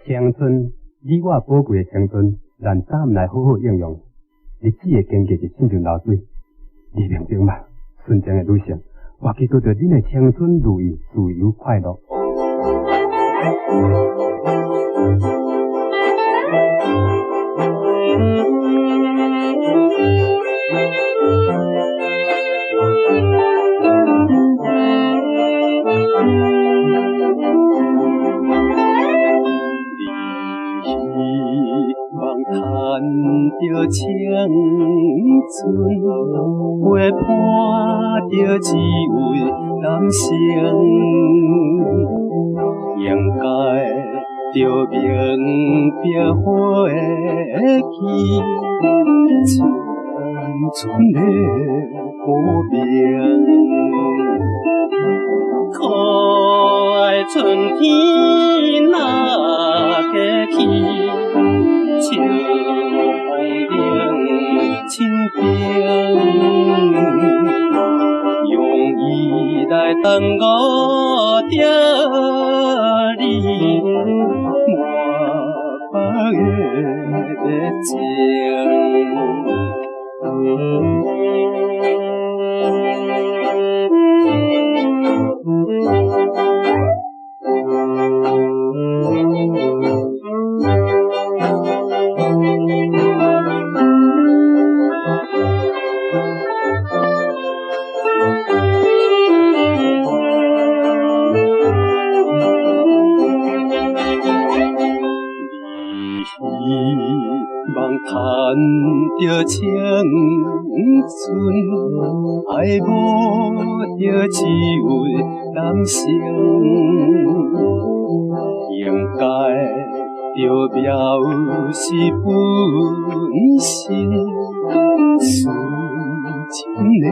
青春，你我宝贵的青春，咱早来好好应用。日子的经过就亲像流水，你命中吧，纯情的女性，我祈祷着恁的青春如意，自由快乐。叹着青春，花伴着只为男性，应该着明白花期，青春的保命。可爱春天那过去。秋风顶清冰，用伊来等我着你满腹的情。望叹着青春，爱慕着只为男性，应该着表示本性，纯情的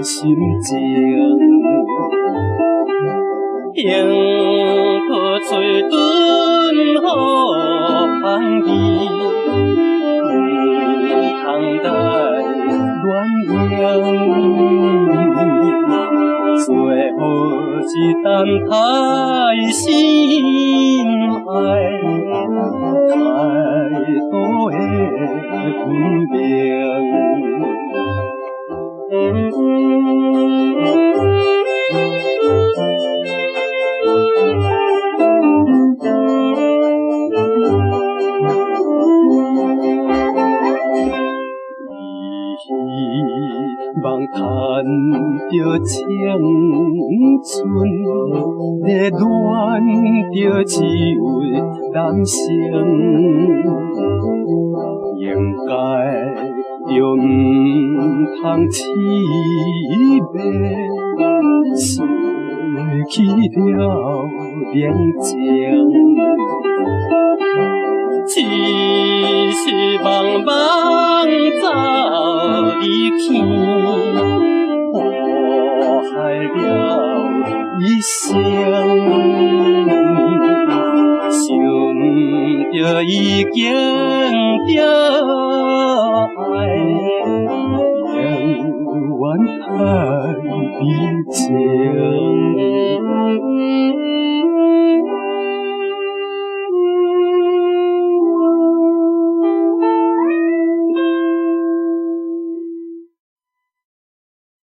心情，幸可嘴唇好香味。通待鸳鸯，最好一担太心爱，太多的分明。望叹着青春，热恋着只为男性，应该着不通痴迷，失去了宁静。只是茫茫走离去，祸害了一生。想着已经着爱，永远太悲情。